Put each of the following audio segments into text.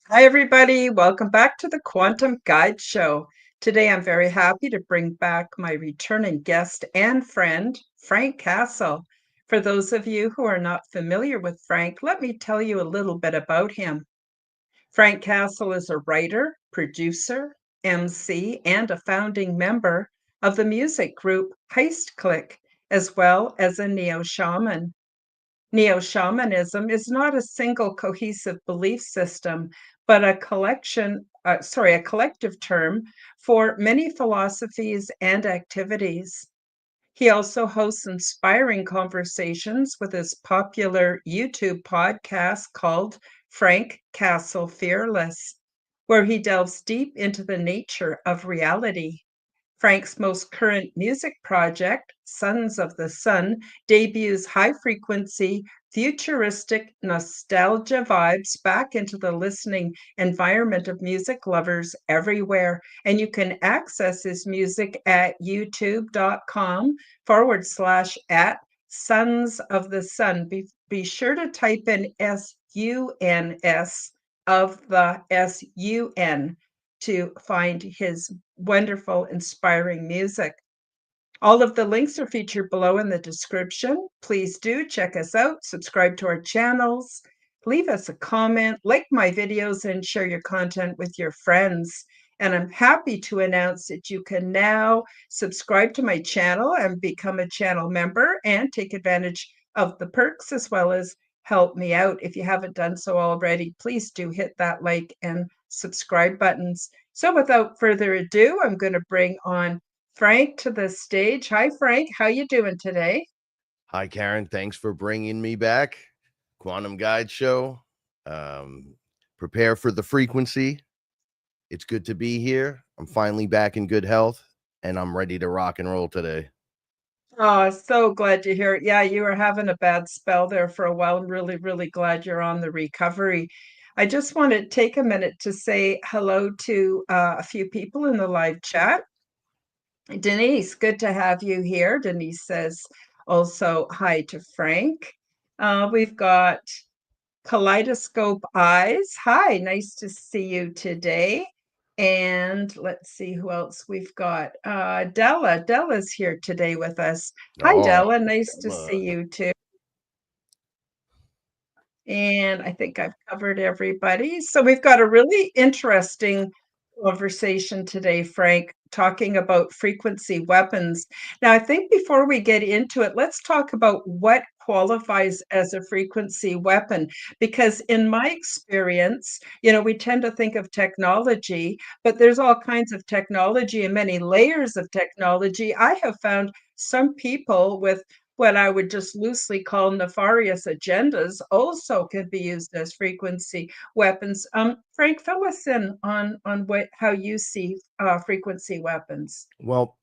Hi, everybody. Welcome back to the Quantum Guide Show. Today, I'm very happy to bring back my returning guest and friend, Frank Castle. For those of you who are not familiar with Frank, let me tell you a little bit about him. Frank Castle is a writer, producer, MC, and a founding member of the music group Heist Click, as well as a neo shaman. Neo shamanism is not a single cohesive belief system, but a collective term for many philosophies and activities. He also hosts inspiring conversations with his popular YouTube podcast called Frank Castle Fearless, where he delves deep into the nature of reality. Frank's most current music project, Sons of the Sun, debuts high frequency, futuristic nostalgia vibes back into the listening environment of music lovers everywhere. And you can access his music at youtube.com/at Sons of the Sun. Be sure to type in SUNS of the SUN to find his wonderful, inspiring music. All of the links are featured below in the description. Please do check us out, subscribe to our channels, leave us a comment, like my videos, and share your content with your friends. And I'm happy to announce that you can now subscribe to my channel and become a channel member and take advantage of the perks as well as help me out. If you haven't done so already, please do hit that like and subscribe buttons. So without further ado, I'm going to bring on Frank to the stage. Hi, Frank. How you doing today? Hi, Karen. Thanks for bringing me back. Quantum Guide Show. Um, Prepare for the frequency. It's good to be here. I'm finally back in good health and I'm ready to rock and roll today. Oh, so glad to hear it. Yeah, you were having a bad spell there for a while. I'm really, really glad you're on the recovery. I just want to take a minute to say hello to a few people in the live chat. Denise, good to have you here. Denise says also hi to Frank. We've got Kaleidoscope Eyes. Hi, nice to see you today. And let's see who else we've got. Della. Della's here today with us. Hi, Oh, Della. Nice to see uh, you too. And I think I've covered everybody. So we've got a really interesting conversation today, Frank, talking about frequency weapons. Now, I think before we get into it, let's talk about what qualifies as a frequency weapon. Because in my experience, we tend to think of technology, but there's all kinds of technology and many layers of technology. I have found some people with what I would just loosely call nefarious agendas also can be used as frequency weapons. Frank, fill us in on how you see frequency weapons. well,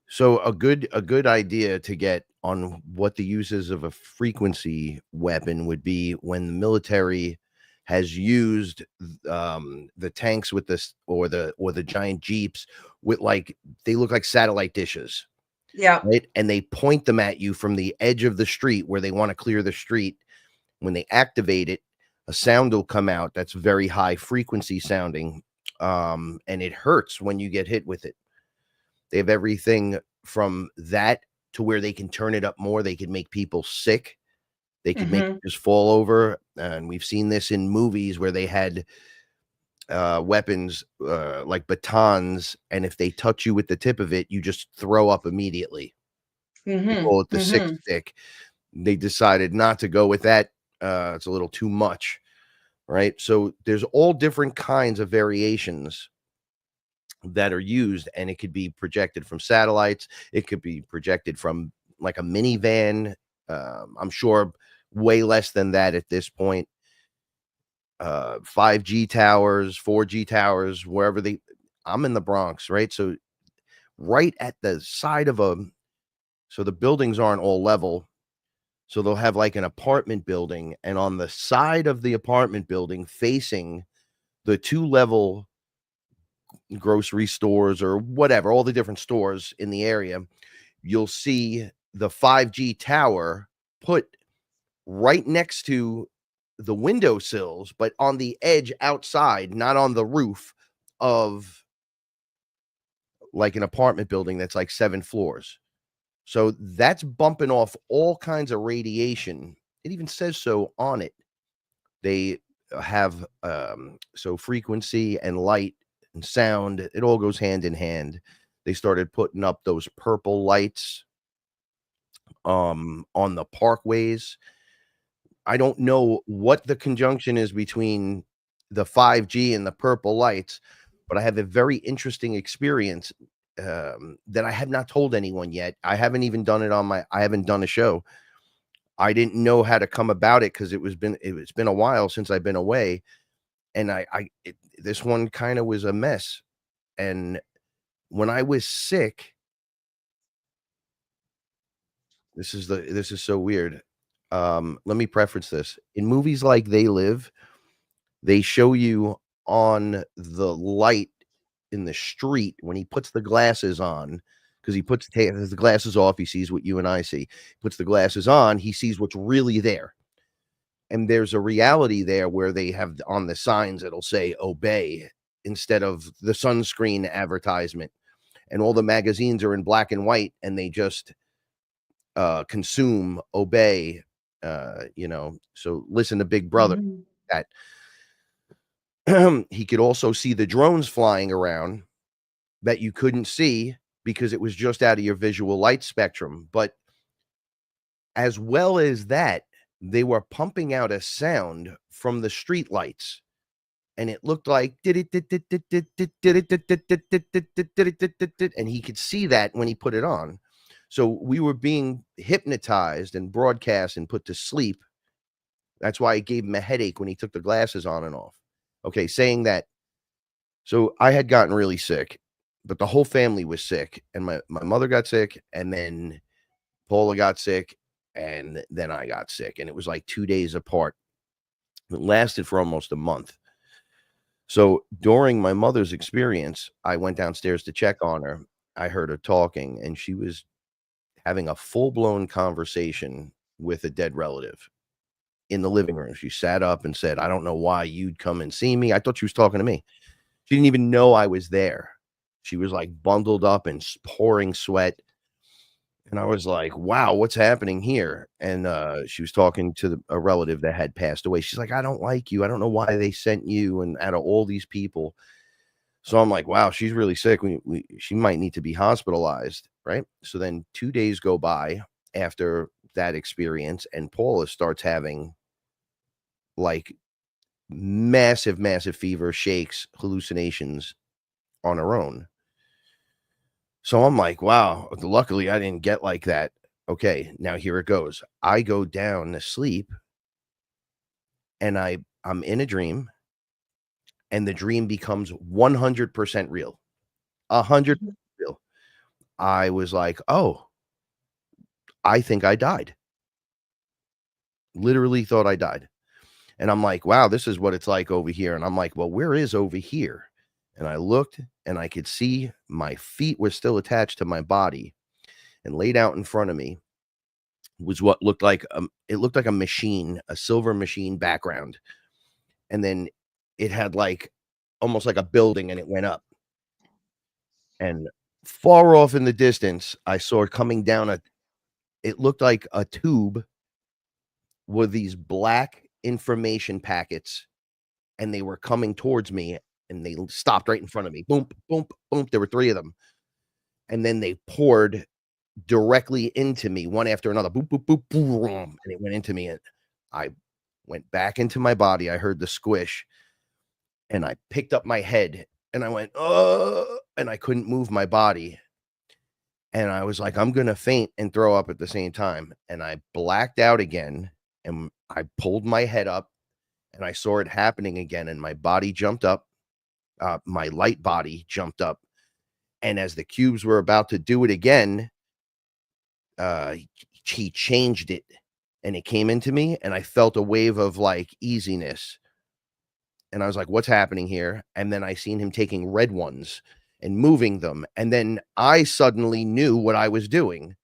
so a good idea to get on what the uses of a frequency weapon would be when the military has used the tanks with this or the giant jeeps with like they look like satellite dishes, Yeah. right? And they point them at you from the edge of the street where they want to clear the street. When they activate it, a sound will come out that's very high frequency sounding, and it hurts when you get hit with it. They have everything from that to where they can turn it up more. They can make people sick. They could make Hmm. you just fall over. And we've seen this in movies where they had weapons like batons, and if they touch you with the tip of it, you just throw up immediately. They Hmm. call it the sick Hmm. stick. They decided not to go with that. It's a little too much, right? So there's all different kinds of variations that are used, and it could be projected from satellites. It could be projected from like a minivan. I'm sure way less than that at this point. 5G towers, 4G towers, wherever they. I'm in the Bronx, right? So right at the side of a. So the buildings aren't all level. So they'll have like an apartment building, and on the side of the apartment building, facing the two level grocery stores or whatever, all the different stores in the area, you'll see the 5G tower put right next to the windowsills, but on the edge outside, not on the roof of like an apartment building that's like 7 floors. So that's bumping off all kinds of radiation. It even says so on it. They have so frequency and light and sound, it all goes hand in hand. They started putting up those purple lights on the parkways. I don't know what the conjunction is between the 5G and the purple lights, but I have a very interesting experience that I have not told anyone yet. I haven't even done it on my I haven't done a show. I didn't know how to come about it because it's been a while since I've been away, and this one kind of was a mess. And when I was sick, this is so weird. Let me preface this. In movies like They Live, they show you on the light in the street when he puts the glasses on, because he has the glasses off, he sees what you and I see. Puts the glasses on, he sees what's really there. And there's a reality there where they have on the signs it'll say obey instead of the sunscreen advertisement. And all the magazines are in black and white, and they just consume, obey, so listen to Big Brother. Mhm. That he could also see the drones flying around that you couldn't see because it was just out of your visual light spectrum. But as well as that, they were pumping out a sound from the street lights, and it looked like and he could see that when he put it on. So we were being hypnotized and broadcast and put to sleep. That's why it gave him a headache when he took the glasses on and off. Okay, saying that. So I had gotten really sick, but the whole family was sick, and my mother got sick, and then Paula got sick, and then I got sick, and it was like 2 days apart. It lasted for almost a month. So during my mother's experience, I went downstairs to check on her. I heard her talking, and she was having a full-blown conversation with a dead relative in the living room. She sat up and said, "I don't know why you'd come and see me." I thought she was talking to me. She didn't even know I was there. She was like bundled up and pouring sweat. And I was like, wow, what's happening here? And she was talking to a relative that had passed away. She's like, I don't like you. I don't know why they sent you. And out of all these people. So I'm like, wow, she's really sick. She might need to be hospitalized. Right. So then 2 days go by after that experience, and Paula starts having like massive, massive fever, shakes, hallucinations on her own. So I'm like, wow, luckily I didn't get like that. Okay, now here it goes. I go down to sleep, and I'm in a dream, and the dream becomes 100% real. 100% Mhm. real. I was like, "Oh, I think I died." Literally thought I died. And I'm like, "Wow, this is what it's like over here." And I'm like, "Well, where is over here?" And I looked, and I could see my feet were still attached to my body, and laid out in front of me was what looked like it looked like a machine, a silver machine background. And then it had like almost like a building, and it went up. And far off in the distance, I saw coming down it looked like a tube with these black information packets, and they were coming towards me, and they stopped right in front of me. Boom, boom, boom. There were 3 of them. And then they poured directly into me, one after another. Boop, boop, boop, boom, and it went into me, and I went back into my body. I heard the squish, and I picked up my head, and I went, "Oh," and I couldn't move my body. And I was like, "I'm gonna faint and throw up at the same time." And I blacked out again, and I pulled my head up, and I saw it happening again, and my body jumped up. My light body jumped up, and as the cubes were about to do it again, uh, he changed it, and it came into me, and I felt a wave of like easiness. And I was like, "What's happening here?" And then I seen him taking red ones and moving them. And then I suddenly knew what I was doing.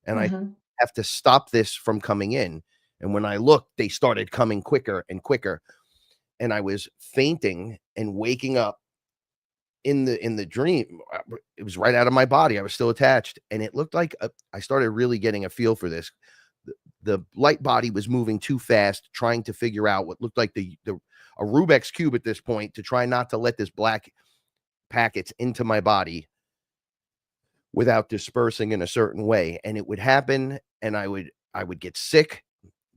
And I Mhm. have to stop this from coming in. And when I looked, they started coming quicker and quicker. And I was fainting and waking up in the dream. It was right out of my body. I was still attached. And it looked like I started really getting a feel for this. The light body was moving too fast, trying to figure out what looked like a Rubik's cube at this point to try not to let this black packets into my body without dispersing in a certain way. And it would happen, and I would get sick,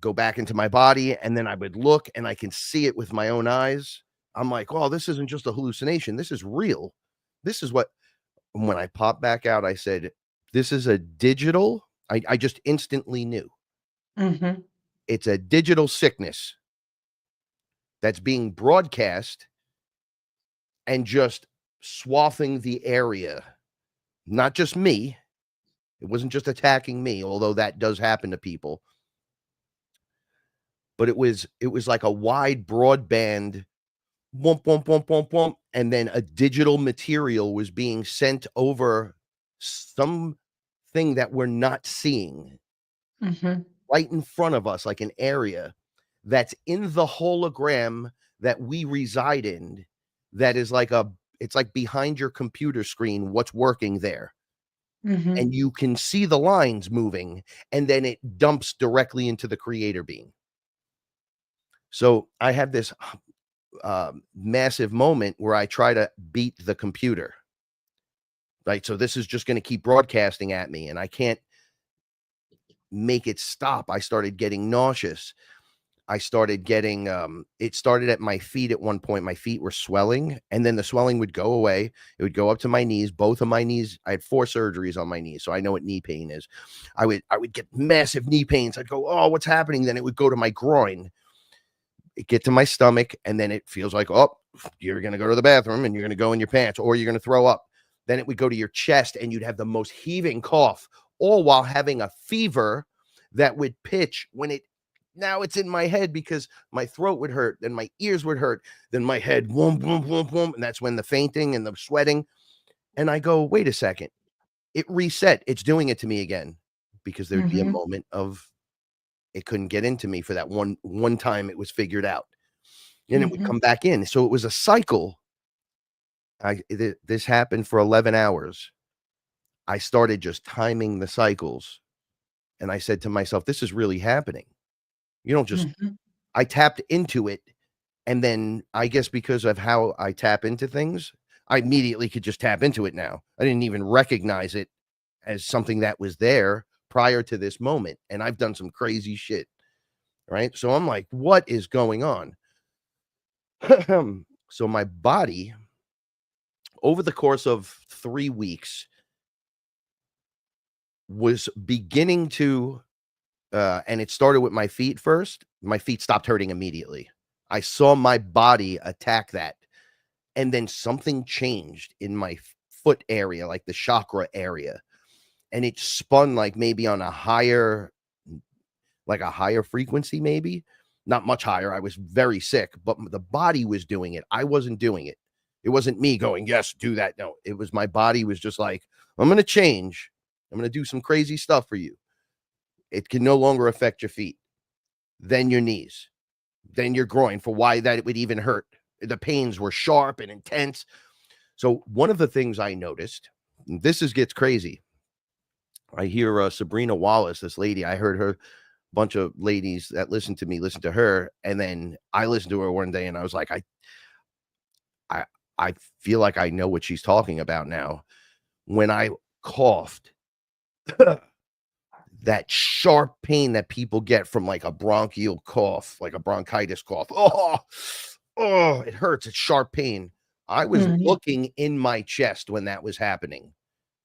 go back into my body, and then I would look and I can see it with my own eyes. I'm like, oh, this isn't just a hallucination. This is real. This is what, when I popped back out, I said, this is a digital. I just instantly knew Mm-hmm. it's a digital sickness that's being broadcast and just swathing the area. Not just me. It wasn't just attacking me, although that does happen to people. But it was like a wide broadband womp womp womp womp womp, and then a digital material was being sent over something that we're not seeing Mm-hmm. right in front of us, like an area that's in the hologram that we reside in, that is like it's like behind your computer screen, what's working there. Mm-hmm. And you can see the lines moving, and then it dumps directly into the creator being. So I had this massive moment where I try to beat the computer. Right. So this is just going to keep broadcasting at me, and I can't make it stop. I started getting nauseous. I started getting it started at my feet at one point. My feet were swelling, and then the swelling would go away. It would go up to my knees, both of my knees. I had 4 surgeries on my knees, so I know what knee pain is. I would get massive knee pains. I'd go, "Oh, what's happening?" Then it would go to my groin. It get to my stomach, and then it feels like, "Oh, you're going to go to the bathroom and you're going to go in your pants, or you're going to throw up." Then it would go to your chest, and you'd have the most heaving cough, all while having a fever that would pitch when it. Now it's in my head because my throat would hurt, then my ears would hurt, then my head, whoom, whoom, whoom, whoom. And that's when the fainting and the sweating. And I go, wait a second. It reset. It's doing it to me again, because there'd be a Mm-hmm. moment of it couldn't get into me for that one time it was figured out. And it would Mm-hmm. come back in. So it was a cycle. This happened for 11 hours. I started just timing the cycles. And I said to myself, this is really happening. You don't just, Mm-hmm. I tapped into it. And then I guess because of how I tap into things, I immediately could just tap into it now. I didn't even recognize it as something that was there prior to this moment. And I've done some crazy shit. Right. So I'm like, what is going on? So my body, over the course of 3 weeks, was beginning to, and it started with my feet first. My feet stopped hurting immediately. I saw my body attack that. And then something changed in my foot area, like the chakra area. And it spun like maybe on a higher, like a higher frequency, maybe not much higher. I was very sick, but the body was doing it. I wasn't doing it. It wasn't me going, yes, do that. No, it was my body was just like, I'm going to change. I'm going to do some crazy stuff for you. It can no longer affect your feet, then your knees, then your groin, for why that it would even hurt. The pains were sharp and intense. So one of the things I noticed, gets crazy. I hear Sabrina Wallace, this lady. I heard her, bunch of ladies that listen to me listen to her, and then I listened to her one day, and I was like, I, I feel like I know what she's talking about now. When I coughed, that sharp pain that people get from like a bronchial cough, like a bronchitis cough. Oh, it hurts. It's sharp pain. I was Mm-hmm. looking in my chest when that was happening.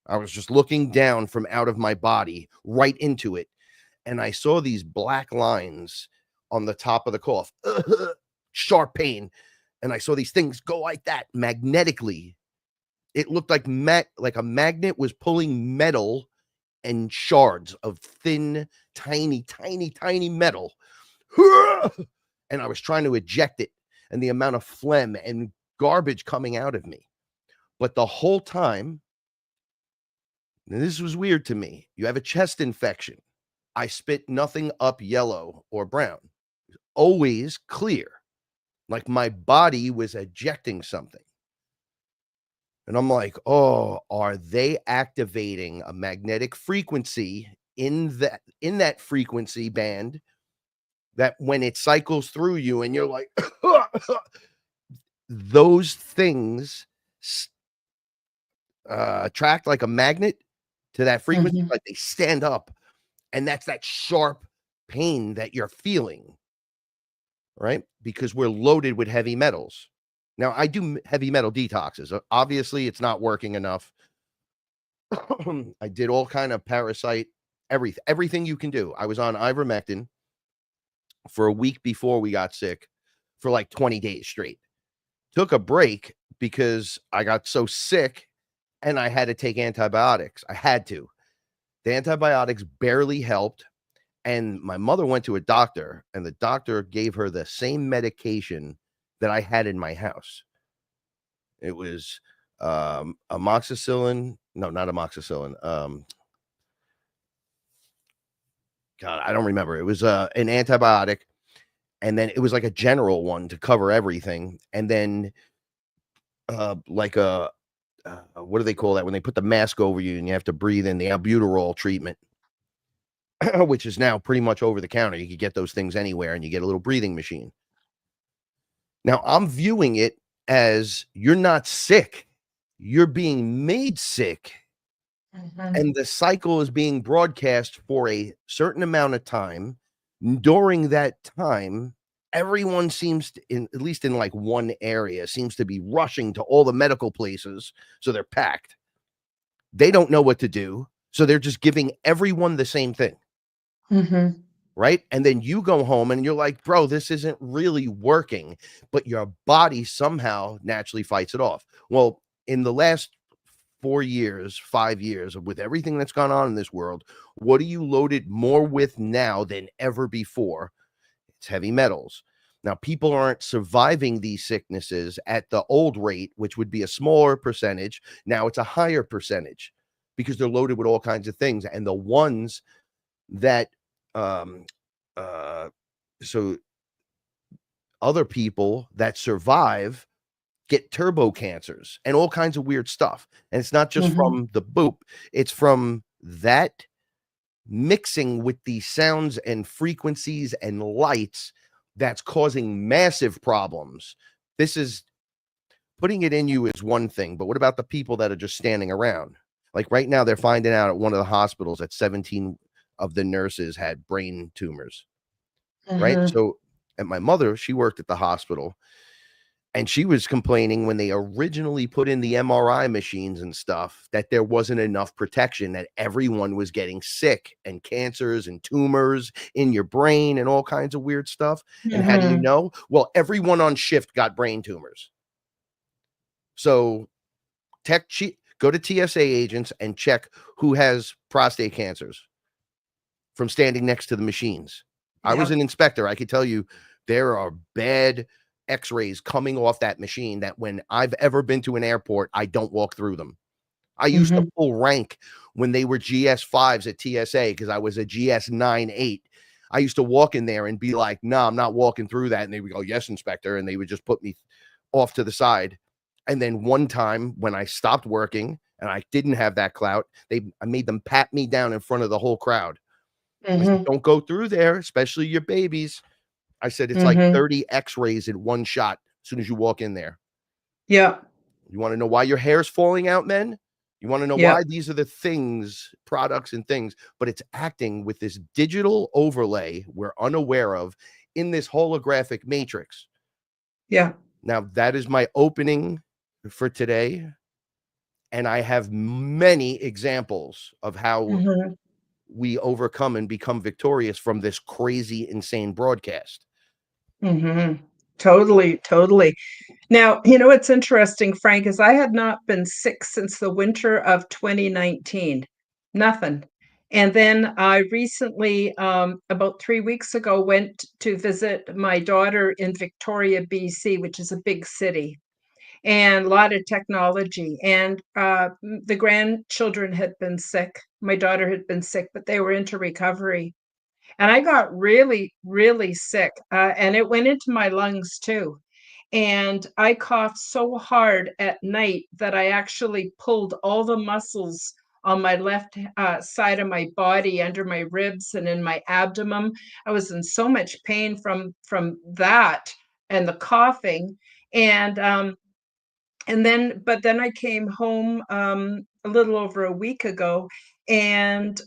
I was just looking down from out of my body right into it. And I saw these black lines on the top of the cough, sharp pain. And I saw these things go like that magnetically. It looked like like a magnet was pulling metal and shards of thin, tiny, tiny, tiny metal. And I was trying to eject it, and the amount of phlegm and garbage coming out of me. But the whole time, and this was weird to me, you have a chest infection. I spit nothing up yellow or brown, always clear, like my body was ejecting something. And I'm like, "Oh, are they activating a magnetic frequency in that frequency band that when it cycles through you and you're like those things s attract like a magnet to that frequency, Mhm. like they stand up, and that's that sharp pain that you're feeling, right? Because we're loaded with heavy metals. Now, I do heavy metal detoxes. Obviously, it's not working enough. I did all kind of parasite, everything you can do. I was on ivermectin for a week before we got sick for like 20 days straight. Took a break because I got so sick and I had to take antibiotics. I had to. The antibiotics barely helped. And my mother went to a doctor, and the doctor gave her the same medication that I had in my house. It was amoxicillin. No, not amoxicillin. God, I don't remember. It was an antibiotic, and then it was like a general one to cover everything. And then like a what do they call that when they put the mask over you and you have to breathe in the albuterol treatment, which is now pretty much over the counter. You can get those things anywhere, and you get a little breathing machine. Now I'm viewing it as you're not sick, you're being made sick, Mhm. and the cycle is being broadcast for a certain amount of time. During that time, everyone seems to, in at least in like one area, seems to be rushing to all the medical places, so they're packed. They don't know what to do, so they're just giving everyone the same thing, Mhm. right? And then you go home and you're like, "Bro, this isn't really working," but your body somehow naturally fights it off. Well, in the last 4 years, 5 years, with everything that's gone on in this world, what are you loaded more with now than ever before? It's heavy metals. Now, people aren't surviving these sicknesses at the old rate, which would be a smaller percentage. Now it's a higher percentage because they're loaded with all kinds of things. And the ones that, um, uh, so other people that survive get turbo cancers and all kinds of weird stuff. And it's not just Mhm. from the boop, it's from that mixing with the sounds and frequencies and lights that's causing massive problems. This is putting it in you is one thing, but what about the people that are just standing around? Like right now, they're finding out at one of the hospitals that 17 of the nurses had brain tumors, right? Mhm. So, and my mother, she worked at the hospital. And she was complaining when they originally put in the MRI machines and stuff that there wasn't enough protection, that everyone was getting sick and cancers and tumors in your brain and all kinds of weird stuff. And how do you Mhm. know? Well, everyone on shift got brain tumors. So go to TSA agents and check who has prostate cancers from standing next to the machines. I was Yep. an inspector. I could tell you there are bad x-rays coming off that machine that when I've ever been to an airport, I don't walk through them. I used to Mhm. pull rank when they were GS5s at TSA because I was a GS98. I used to walk in there and be like, "No, I'm not walking through that." And they would go, "Yes, inspector." And they would just put me off to the side. And then one time when I stopped working and I didn't have that clout, I made them pat me down in front of the whole crowd. I said, Mhm. "Don't go through there, especially your babies." I said, "It's like Mhm. 30 x-rays in one shot as soon as you walk in there." Yep. You wanna know why your hair's falling out, men? You wanna know Yep. why? These are the things, products and things, but it's acting with this digital overlay we're unaware of in this holographic matrix. Yeah. Now, that is my opening for today, and I have many examples of how Mhm. we overcome and become victorious from this crazy, insane broadcast. Mhm. Totally, totally. Now, what's interesting, Frank, is I had not been sick since the winter of 2019. Nothing. And then I recently, about 3 weeks ago, went to visit my daughter in Victoria, BC, which is a big city, and a lot of technology. And the grandchildren had been sick. My daughter had been sick, but they were into recovery. And I got really, really sick, and it went into my lungs too. And I coughed so hard at night that I actually pulled all the muscles on my left side of my body, under my ribs and in my abdomen. I was in so much pain from that and the coughing. And but then I came home a little over a week ago, and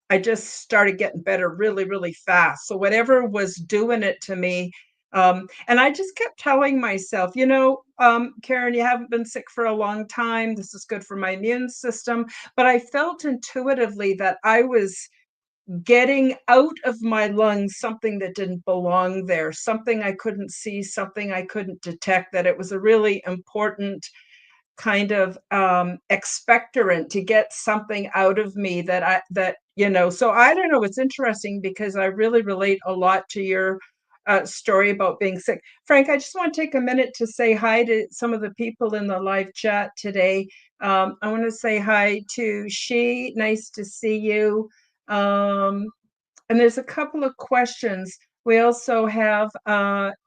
I just started getting better really, really fast. So whatever was doing it to me, and I just kept telling myself, Karen, you haven't been sick for a long time. This is good for my immune system. But I felt intuitively that I was getting out of my lungs something that didn't belong there, something I couldn't see, something I couldn't detect, that it was a really important kind of expectorant to get something out of me so I don't know, it's interesting because I really relate a lot to your story about being sick. Frank, I just want to take a minute to say hi to some of the people in the live chat today. I want to say hi to She, nice to see you. um, and there's a couple of questions. We also have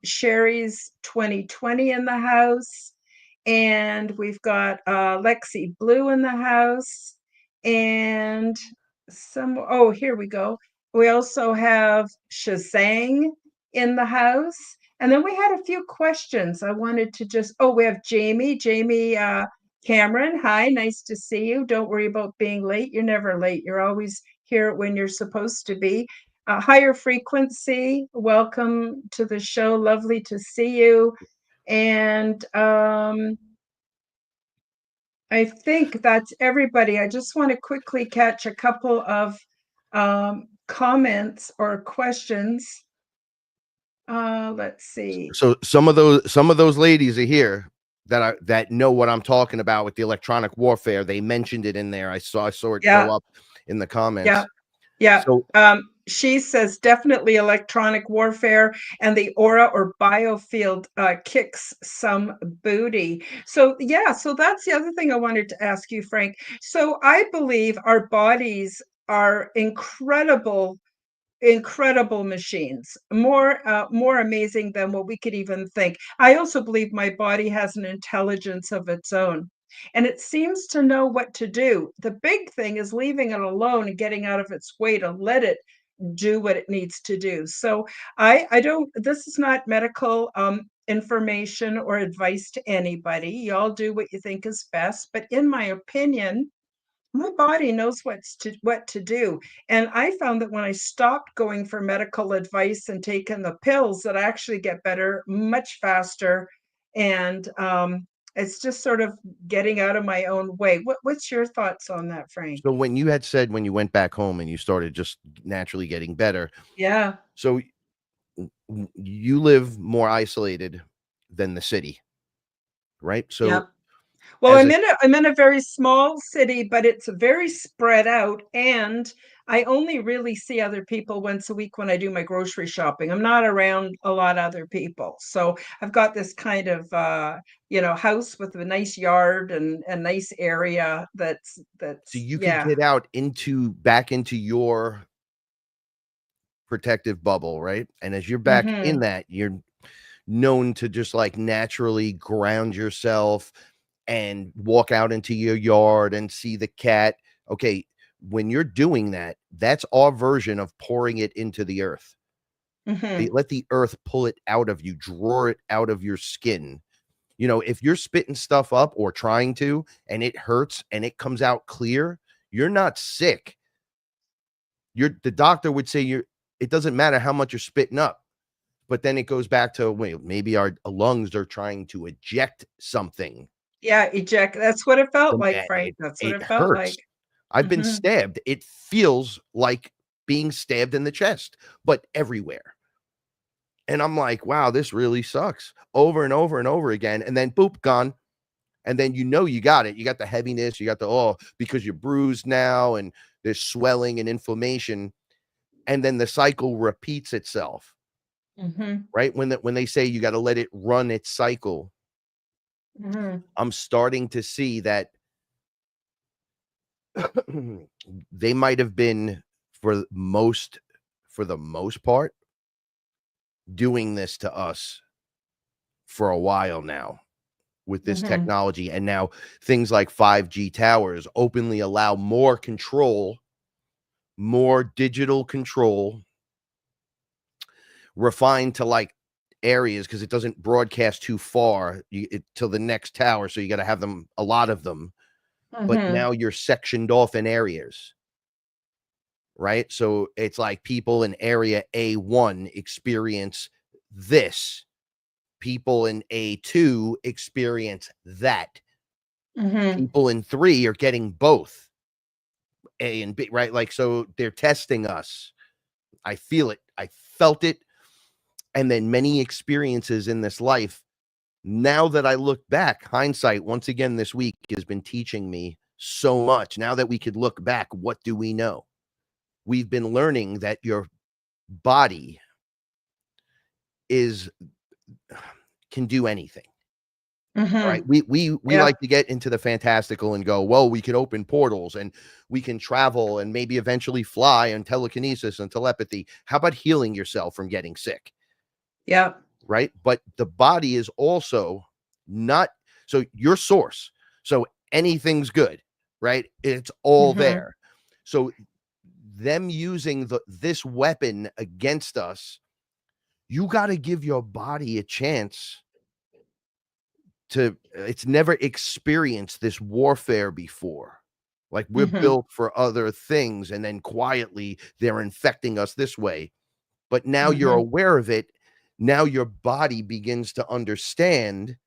Sherry's 2020 in the house, and we've got Lexi Blue in the house, and oh, here we go. We also have Shazang in the house. And then we had a few questions. I wanted to we have Jamie Cameron. Hi, nice to see you. Don't worry about being late. You're never late. You're always here when you're supposed to be. Higher frequency, welcome to the show. Lovely to see you. And I think that's everybody. I just want to quickly catch a couple of comments or questions. Let's see. So some of those ladies are here that know what I'm talking about with the electronic warfare. They mentioned it in there. I saw it Yeah, go up in the yeah, comments. yeah. So She says definitely electronic warfare, and the aura or biofield kicks some booty. So yeah, so that's the other thing I wanted to ask you, Frank. So I believe our bodies are incredible machines, more amazing than what we could even think. I also believe my body has an intelligence of its own, and it seems to know what to do. The big thing is leaving it alone and getting out of its way to let it do what it needs to do. So I don't, this is not medical information or advice to anybody. Y'all do what you think is best, but in my opinion, my body knows what to do. And I found that when I stopped going for medical advice and taking the pills, that I actually get better much faster. And it's just sort of getting out of my own way. What's your thoughts on that, Frank? so when you had said when you went back home and you started just naturally getting better, Yeah. so you live more isolated than the city, right? So Yep. Well, as a I'm in a very small city, but it's very spread out, and I only really see other people once a week when I do my grocery shopping. I'm not around a lot of other people. So I've got this kind of house with a nice yard and a nice area so that's you could yeah. get out into back into your protective bubble, right? And as you're back in Mhm. that, you're known to just like naturally ground yourself and walk out into your yard and see the cat. Okay, when you're doing that, that's our version of pouring it into the earth. Mhm. Let the earth pull it out of you, draw it out of your skin. If you're spitting stuff up or trying to, and it hurts and it comes out clear, you're not sick. The doctor would say it doesn't matter how much you're spitting up. But then it goes back to, wait, maybe our lungs are trying to eject something. Yeah, eject. That's what it felt And like, Frank. it That's what it it felt like. hurts. I've been Mhm. stabbed. It feels like being stabbed in the chest, but everywhere. And I'm like, wow, this really sucks. Over and over and over again. And then boop, gone. And then you got it. You got the heaviness, you got because you're bruised now and there's swelling and inflammation. And then the cycle repeats itself, Mhm. right? When they say you got to let it run its cycle, Mhm. I'm starting to see that they might have been, for most for the most part, doing this to us for a while now with this Mhm. technology. And now things like 5G towers openly allow more control, more digital control, refined to like areas because it doesn't broadcast too far till the next tower. So you got to have them, a lot of them. But Mhm. now you're sectioned off in areas, right? So it's like people in area A1 experience this, people in A2 experience that, Mhm. people in 3 are getting both A and B, right? Like, so they're testing us. I feel it. I felt it. And then many experiences in this life. Now that I look back, hindsight, once again, this week has been teaching me so much. Now that we could look back, what do we know? We've been learning that your body is can do anything. All right. Mhm. We Yeah. like to get into the fantastical and go, well, we can open portals and we can travel and maybe eventually fly and telekinesis and telepathy. How about healing yourself from getting sick? Yeah. Right. But the body is also not so your source. So anything's good, right? It's all Mhm. there. So them using this weapon against us, you got to give your body a chance to it's never experienced this warfare before. Like we're Mhm. built for other things, and then quietly they're infecting us this way. But now you're Mhm. aware of it. Now your body begins to understand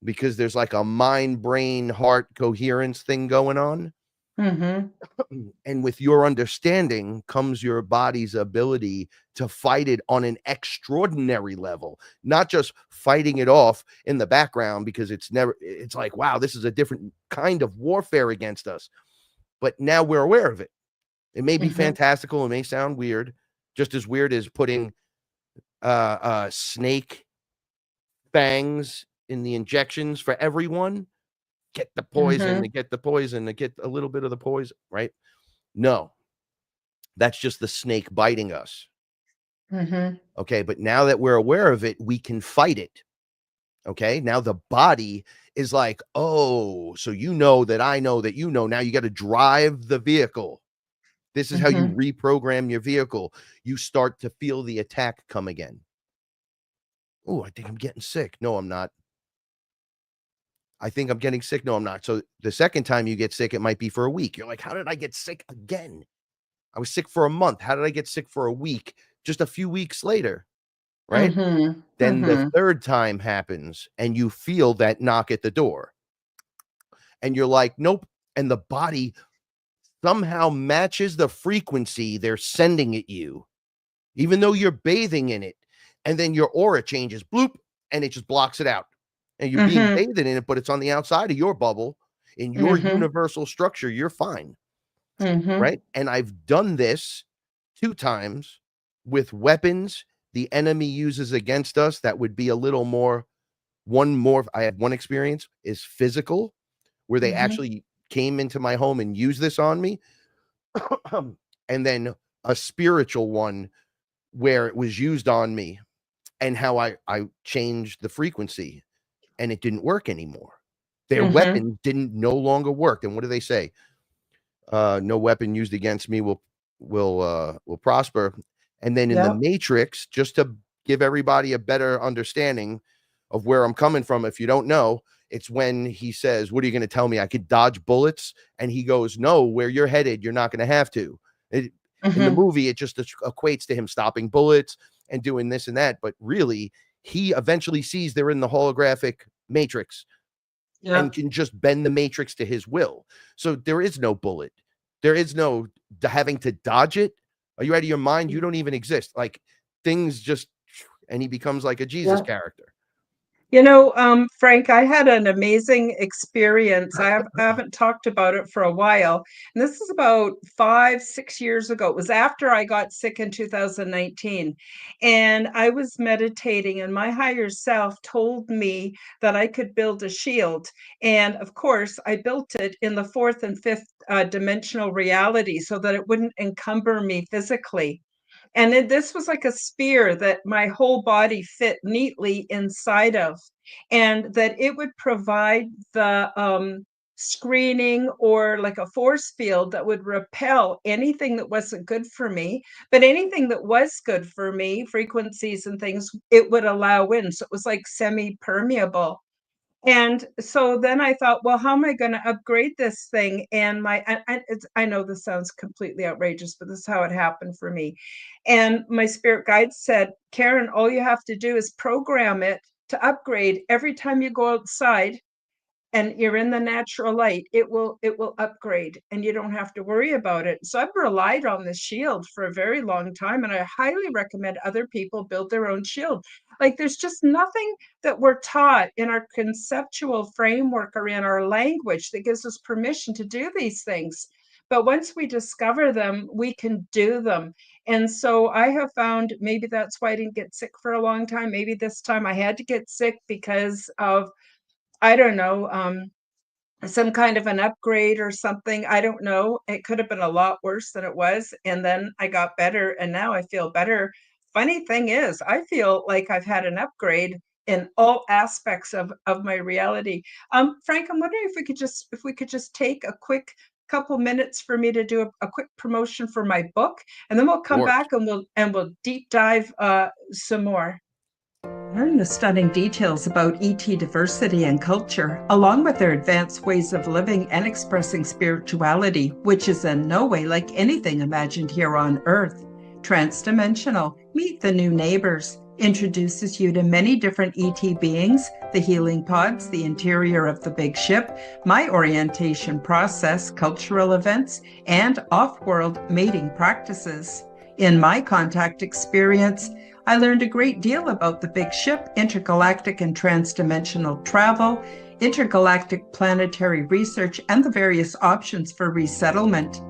because there's like a mind, brain, heart coherence thing going on. Mhm. And with your understanding comes your body's ability to fight it on an extraordinary level, not just fighting it off in the background because it's like, wow, this is a different kind of warfare against us. But now we're aware of it. It may be Mhm. fantastical. It may sound weird, just as weird as putting snake fangs in the injections for everyone. Get the poison, to Mhm. get the poison, to get a little bit of the poison, right? No, that's just the snake biting us. Mhm. Okay. But now that we're aware of it, we can fight it. Okay. Now the body is like, oh, so you know that I know that you know. Now you got to drive the vehicle. This is how you Mhm. reprogram your vehicle. You start to feel the attack come again. Oh, I think I'm getting sick. No, I'm not. I think I'm getting sick. No, I'm not. So the second time you get sick, it might be for a week. You're like, how did I get sick again? I was sick for a month. How did I get sick for a week? Just a few weeks later, right? Mhm. Then the Mhm. third time happens and you feel that knock at the door and you're like, nope. And the body somehow matches the frequency they're sending at you, even though you're bathing in it. And then your aura changes, bloop, and it just blocks it out. And you're being Mhm. bathed in it, but it's on the outside of your bubble in your Mhm. universal structure. You're fine. Mhm. Right. And I've done this 2 times with weapons the enemy uses against us that would be a little more one more. I had one experience is physical where they Mhm. actually came into my home and used this on me. And then a spiritual one where it was used on me and how I changed the frequency and it didn't work anymore. Their Mhm. weapon didn't no longer work. And what do they say? No weapon used against me will prosper. And then in the Yep. Matrix, just to give everybody a better understanding of where I'm coming from, if you don't know, it's when he says, "What are you going to tell me? I could dodge bullets?" And he goes, "No, where you're headed, you're not going to have to." It, in the Mhm. movie, it just equates to him stopping bullets and doing this and that, but really, he eventually sees they're in the holographic matrix and Yep. can just bend the matrix to his will. So there is no bullet. There is no having to dodge it. Are you out of your mind? You don't even exist. Like things just, and he becomes like a Jesus Yep. character. Frank, I had an amazing experience. I haven't talked about it for a while. And this is about 5, 6 years ago. It was after I got sick in 2019. And I was meditating, and my higher self told me that I could build a shield. And of course, I built it in the fourth and fifth dimensional reality so that it wouldn't encumber me physically. And this was like a sphere that my whole body fit neatly inside of, and that it would provide the screening or like a force field that would repel anything that wasn't good for me. But anything that was good for me, frequencies and things, it would allow in. So it was like semi-permeable. And so then I thought, well, how am I going to upgrade this thing? And I know this sounds completely outrageous, but this is how it happened for me. And my spirit guide said, Karen, all you have to do is program it to upgrade every time you go outside and you're in the natural light. It will upgrade and you don't have to worry about it. So I've relied on this shield for a very long time, and I highly recommend other people build their own shield. Like, there's just nothing that we're taught in our conceptual framework or in our language that gives us permission to do these things. But once we discover them, we can do them. And so I have found, maybe that's why I didn't get sick for a long time. Maybe this time I had to get sick because of, I don't know, some kind of an upgrade or something. I don't know. It could have been a lot worse than it was. And then I got better and now I feel better. Funny thing is, I feel like I've had an upgrade in all aspects of my reality. Frank, I'm wondering if we could just take a quick couple minutes for me to do a quick promotion for my book, and then we'll come Or back and we'll deep dive some more. Learn the stunning details about ET diversity and culture, along with their advanced ways of living and expressing spirituality, which is in no way like anything imagined here on Earth. Transdimensional, Meet the New Neighbors, introduces you to many different ET beings, the healing pods, the interior of the big ship, my orientation process, cultural events, and off-world mating practices. In my contact experience, I learned a great deal about the big ship, intergalactic and transdimensional travel, intergalactic planetary research, and the various options for resettlement.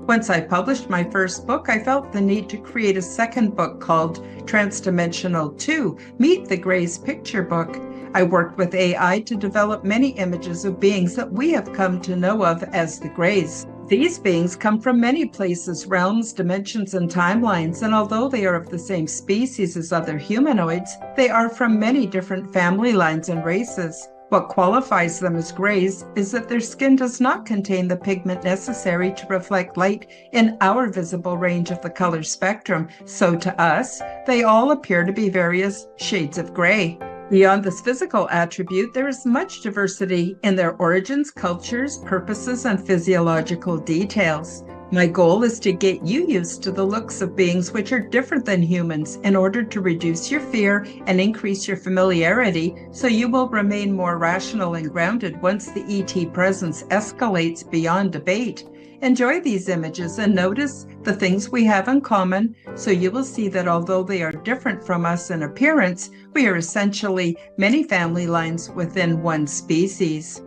Once I published my first book, I felt the need to create a second book called Transdimensional 2, Meet the Greys Picture Book. I worked with AI to develop many images of beings that we have come to know of as the Greys. These beings come from many places, realms, dimensions, and timelines, and although they are of the same species as other humanoids, they are from many different family lines and races. What qualifies them as Greys is that their skin does not contain the pigment necessary to reflect light in our visible range of the color spectrum, so to us, they all appear to be various shades of gray. Beyond this physical attribute, there is much diversity in their origins, cultures, purposes, and physiological details. My goal is to get you used to the looks of beings which are different than humans in order to reduce your fear and increase your familiarity, so you will remain more rational and grounded once the ET presence escalates beyond debate. Enjoy these images and notice the things we have in common, so you will see that although they are different from us in appearance, we are essentially many family lines within one species.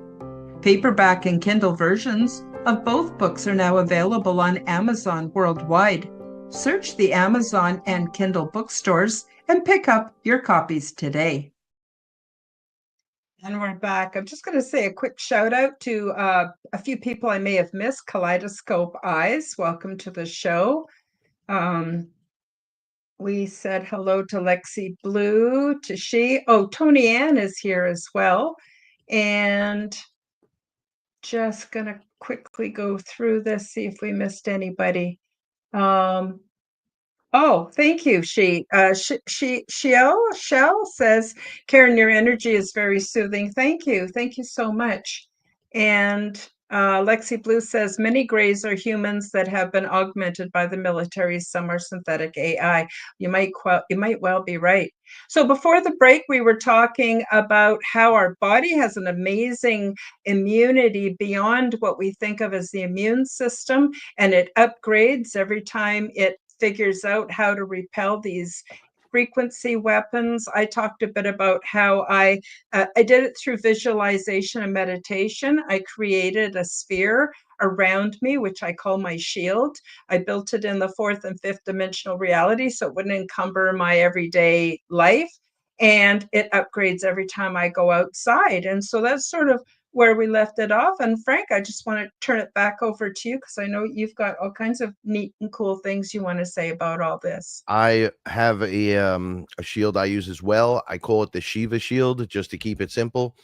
Paperback and Kindle versions of both books are now available on Amazon worldwide. Search the Amazon and Kindle bookstores and pick up your copies today. And we're back. I'm just going to say a quick shout out to a few people I may have missed. Kaleidoscope Eyes, welcome to the show. We said hello to Lexi Blue, to she. Oh, Tony Ann is here as well. And just going to quickly go through this, see if we missed anybody. Oh, thank you. Shell says, Karen, your energy is very soothing. Thank you. Thank you so much. And Lexi Blue says, many Greys are humans that have been augmented by the military. Some are synthetic AI. You might well be right. So before the break, we were talking about how our body has an amazing immunity beyond what we think of as the immune system, and it upgrades every time it figures out how to repel these frequency weapons. I talked a bit about how I did it through visualization and meditation. I created a sphere around me, which I call my shield. I built it in the fourth and fifth dimensional reality so it wouldn't encumber my everyday life. And it upgrades every time I go outside. And so that's sort of where we left it off. And Frank, I just want to turn it back over to you because I know you've got all kinds of neat and cool things you want to say about all this. I have a shield I use as well. I call it the Shiva shield just to keep it simple.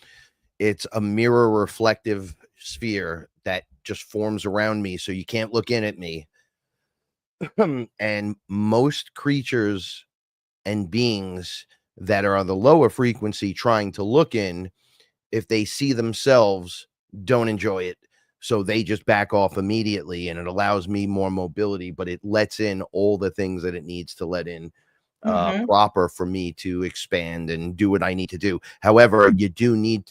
It's a mirror reflective sphere that just forms around me so you can't look in at me. And most creatures and beings that are on the lower frequency trying to look in, if they see themselves, don't enjoy it. So they just back off immediately, and it allows me more mobility, but it lets in all the things that it needs to let in Mm-hmm. proper for me to expand and do what I need to do. However, you do need,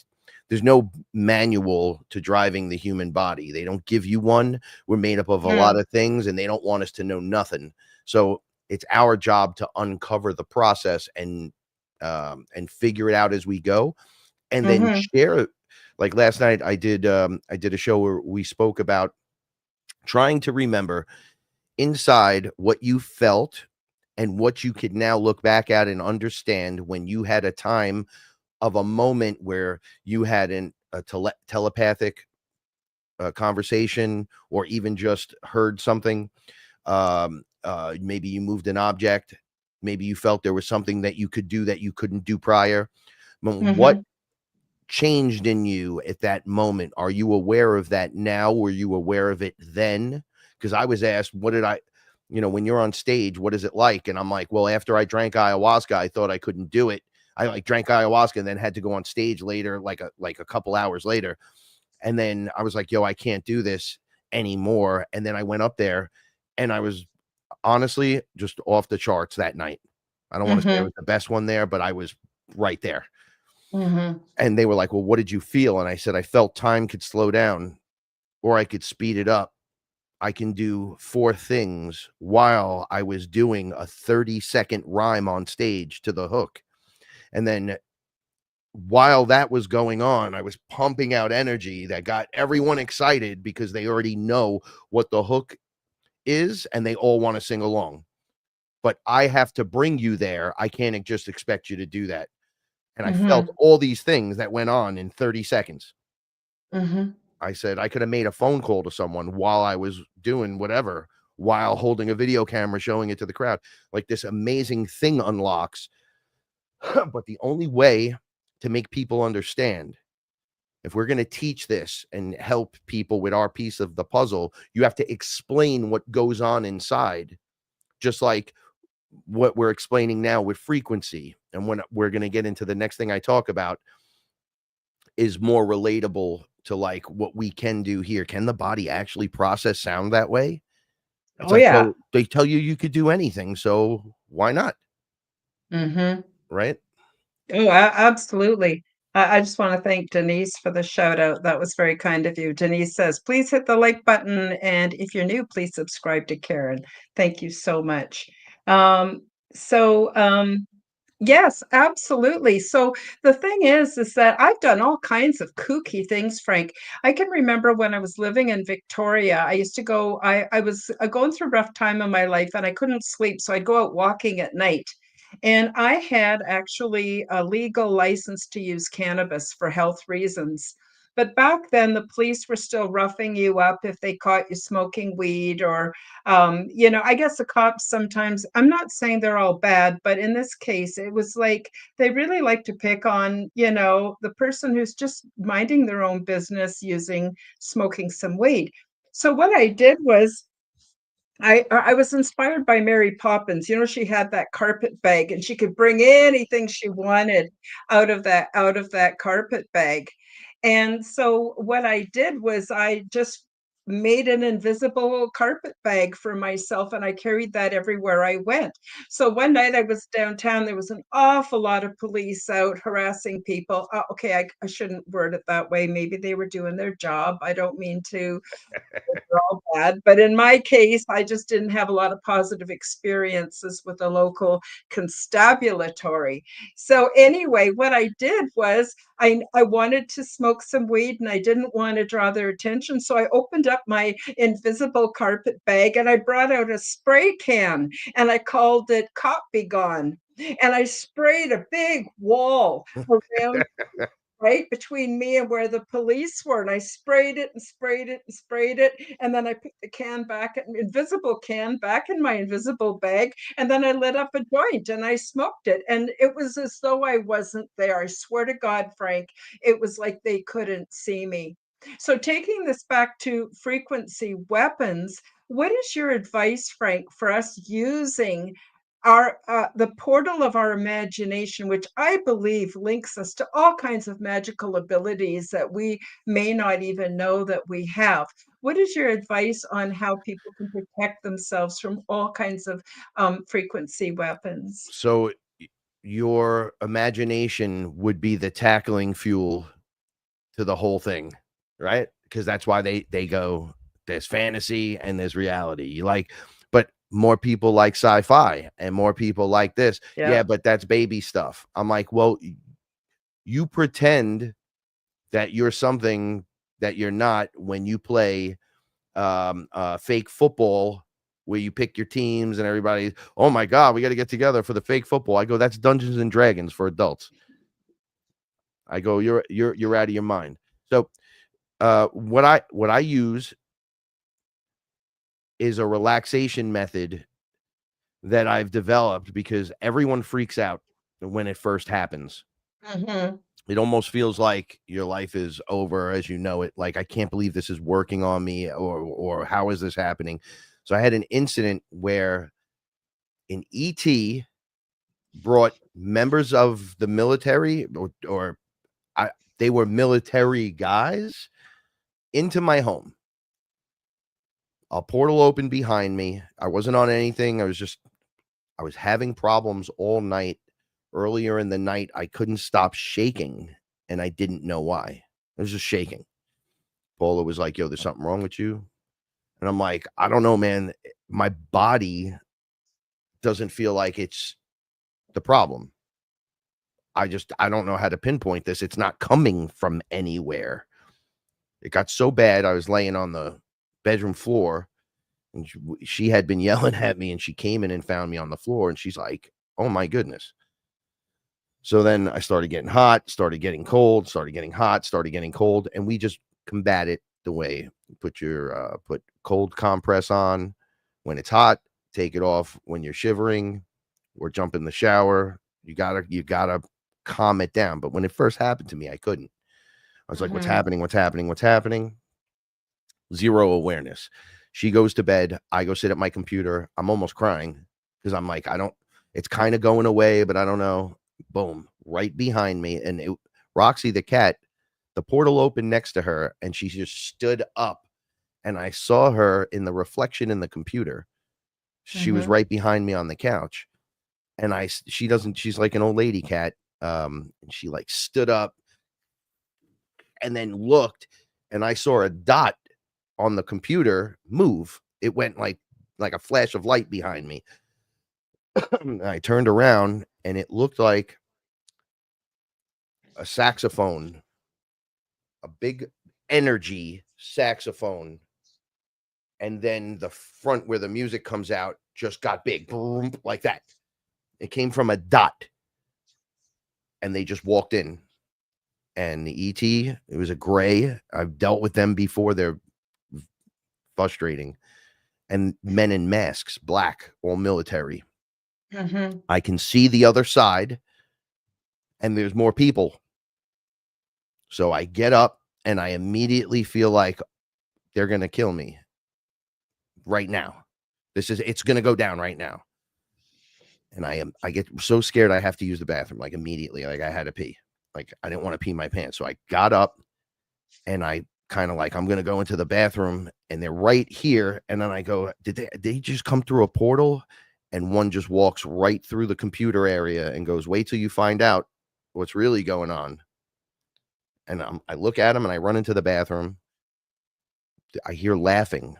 there's no manual to driving the human body. They don't give you one. We're made up of a lot Mm-hmm. of things and they don't want us to know nothing. So it's our job to uncover the process and figure it out as we go and then Mm-hmm. share it. Like last night I did a show where we spoke about trying to remember inside what you felt and what you could now look back at and understand when you had a time of a moment where you had a telepathic conversation or even just heard something. Maybe you moved an object. Maybe you felt there was something that you could do that you couldn't do prior. What Mm-hmm. changed in you at that moment? Are you aware of that now? Were you aware of it then? Because I was asked, what did I, when you're on stage, what is it like? And I'm like, well, after I drank ayahuasca, I thought I couldn't do it. I like drank ayahuasca and then had to go on stage later, like a couple hours later. And then I was like, yo, I can't do this anymore. And then I went up there and I was honestly just off the charts that night. I don't want to say I Mm-hmm. was the best one there, but I was right there. Mm-hmm. And they were like, well, what did you feel? And I said, I felt time could slow down or I could speed it up. I can do four things while I was doing a 30-second rhyme on stage to the hook. And then while that was going on, I was pumping out energy that got everyone excited because they already know what the hook is and they all want to sing along. But I have to bring you there. I can't just expect you to do that. And I felt Mm-hmm. all these things that went on in 30 seconds. Mm-hmm. I said I could have made a phone call to someone while I was doing whatever, while holding a video camera showing it to the crowd. Like this amazing thing unlocks. But the only way to make people understand, if we're going to teach this and help people with our piece of the puzzle, you have to explain what goes on inside, just like what we're explaining now with frequency. And when we're going to get into the next thing I talk about is more relatable to like what we can do here. Can the body actually process sound that way? It's Oh like, yeah. well, they tell you you could do anything, so why not? Mm-hmm. Right? Oh, absolutely. I just want to thank Denise for the shout out. That was very kind of you. Denise says, please hit the like button. And if you're new, please subscribe to Karen. Thank you so much. Um, so, yes, absolutely. So the thing is that I've done all kinds of kooky things, Frank. I can remember when I was living in Victoria, I used to go, I was going through a rough time in my life and I couldn't sleep. So I'd go out walking at night. And I had actually a legal license to use cannabis for health reasons. But back then, the police were still roughing you up if they caught you smoking weed, or, I guess the cops sometimes, I'm not saying they're all bad, but in this case, it was like they really like to pick on, the person who's just minding their own business using smoking some weed. So what I did was, I was inspired by Mary Poppins. She had that carpet bag and she could bring anything she wanted out of that carpet bag. And so what I did was I just made an invisible carpet bag for myself and I carried that everywhere I went. So one night I was downtown, there was an awful lot of police out harassing people. Okay, I shouldn't word it that way. Maybe they were doing their job. I don't mean to all bad. But in my case, I just didn't have a lot of positive experiences with the local constabulary. So anyway, what I did was I wanted to smoke some weed and I didn't want to draw their attention. So I opened up my invisible carpet bag and I brought out a spray can and I called it Cop Be Gone. And I sprayed a big wall around right between me and where the police were. And I sprayed it and sprayed it and sprayed it. And then I put the can back, an invisible can, back in my invisible bag. And then I lit up a joint and I smoked it. And it was as though I wasn't there. I swear to God, Frank, it was like they couldn't see me. So, taking this back to frequency weapons, what is your advice, Frank, for us using our the portal of our imagination, which I believe links us to all kinds of magical abilities that we may not even know that we have? What is your advice on how people can protect themselves from all kinds of frequency weapons? So your imagination would be the tackling fuel to the whole thing, right? Because that's why they go, there's fantasy and there's reality. You like, but more people like sci-fi and more people like this. Yeah. Yeah, but that's baby stuff. I'm like, well, you pretend that you're something that you're not when you play fake football where you pick your teams and everybody, oh my God, we got to get together for the fake football. I go, that's Dungeons and Dragons for adults. I go, you're out of your mind. So what I use is a relaxation method that I've developed because everyone freaks out when it first happens. Hmm. It almost feels like your life is over as you know it. Like, I can't believe this is working on me, or how is this happening? So I had an incident where an ET brought members of the military, or they were military guys, into my home. A portal opened behind me. I wasn't on anything. I was having problems all night. Earlier in the night, I couldn't stop shaking, and I didn't know why. I was just shaking. Paula was like, "Yo, there's something wrong with you." And I'm like, "I don't know, man. My body doesn't feel like it's the problem. I don't know how to pinpoint this. It's not coming from anywhere." It got so bad, I was laying on the bedroom floor, and she had been yelling at me, and she came in and found me on the floor, and she's like, "Oh my goodness." So then I started getting hot, started getting cold, started getting hot, started getting cold, and we just combat it the way you put cold compress on when it's hot, take it off when you're shivering, or jump in the shower. You gotta calm it down. But when it first happened to me, I couldn't. I was like, "What's Hmm. happening? What's happening? What's happening?" Zero awareness. She goes to bed. I go sit at my computer. I'm almost crying because I'm like, I don't, it's kind of going away, but I don't know. Boom, right behind me. And Roxy, the cat, the portal opened next to her and she just stood up. And I saw her in the reflection in the computer. She was Hmm. right behind me on the couch. And she doesn't, she's like an old lady cat. And she like stood up and then looked, and I saw a dot on the computer move. It went like a flash of light behind me. I turned around and it looked like a saxophone, a big energy saxophone. And then the front where the music comes out just got big, boom, like that. It came from a dot, and they just walked in. And the ET, it was a gray. I've dealt with them before. They're frustrating. And men in masks, black, all military. Hmm. I can see the other side, and there's more people. So I get up and I immediately feel like they're going to kill me right now. It's going to go down right now. And I get so scared I have to use the bathroom like immediately. Like, I had to pee. Like, I didn't want to pee my pants. So I got up and I kind of like, I'm going to go into the bathroom, and they're right here. And then I go, did they just come through a portal? And one just walks right through the computer area and goes, "Wait till you find out what's really going on." And I look at him and I run into the bathroom. I hear laughing.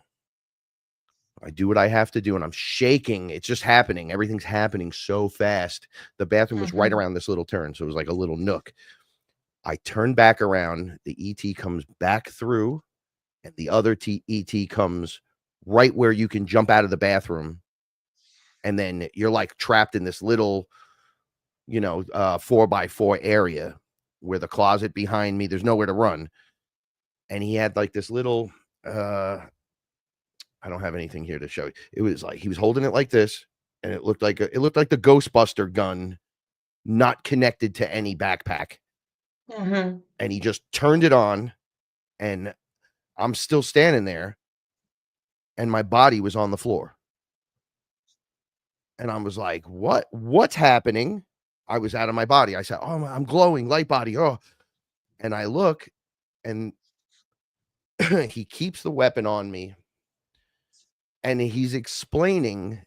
I do what I have to do, and I'm shaking. It's just happening. Everything's happening so fast. The bathroom was right Hmm. around this little turn. So it was like a little nook. I turn back around. The ET comes back through, and the other ET comes right where you can jump out of the bathroom. And then you're like trapped in this little, 4x4 area where the closet behind me, there's nowhere to run. And he had like this little, I don't have anything here to show you. It was like he was holding it like this, and it looked like the Ghostbuster gun, not connected to any backpack. Mhm. And he just turned it on, and I'm still standing there, and my body was on the floor. And I was like, what's happening? I was out of my body. I said, oh, I'm glowing, light body. Oh, and I look, and he keeps the weapon on me, and he's explaining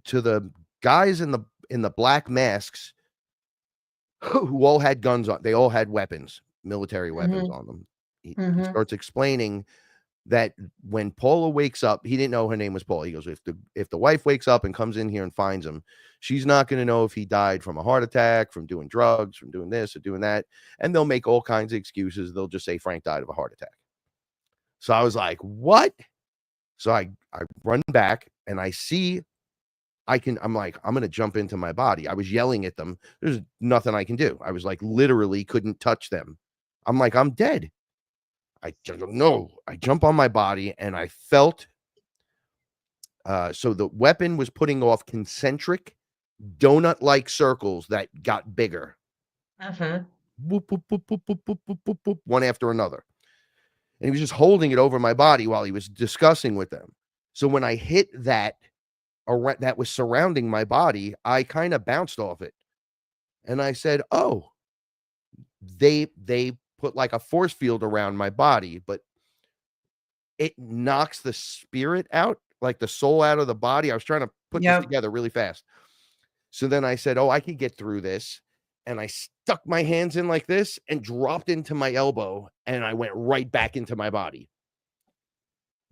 to the guys in the black masks who all had guns on. They all had weapons, military weapons Mhm. on them. He Mhm. starts explaining that when Paula wakes up, he didn't know her name was Paula. He goes, if the wife wakes up and comes in here and finds him, she's not going to know if he died from a heart attack, from doing drugs, from doing this or doing that, and they'll make all kinds of excuses. They'll just say Frank died of a heart attack. So I was like, what? So I run back and I see I'm like, I'm gonna jump into my body. I was yelling at them. There's nothing I can do. I was like literally couldn't touch them. I'm like, I'm dead. I just no. I jump on my body and I felt so the weapon was putting off concentric donut-like circles that got bigger. Mhm. Boop, boop, boop, boop, boop, boop, boop, boop, boop, one after another. And he was just holding it over my body while he was discussing with them. So when I hit that that was surrounding my body, I kind of bounced off it. And I said, "Oh, they put like a force field around my body, but it knocks the spirit out, like the soul out of the body." I was trying to put this Yep. together really fast. So then I said, "Oh, I could get through this." And I stuck my hands in like this and dropped into my elbow, and I went right back into my body.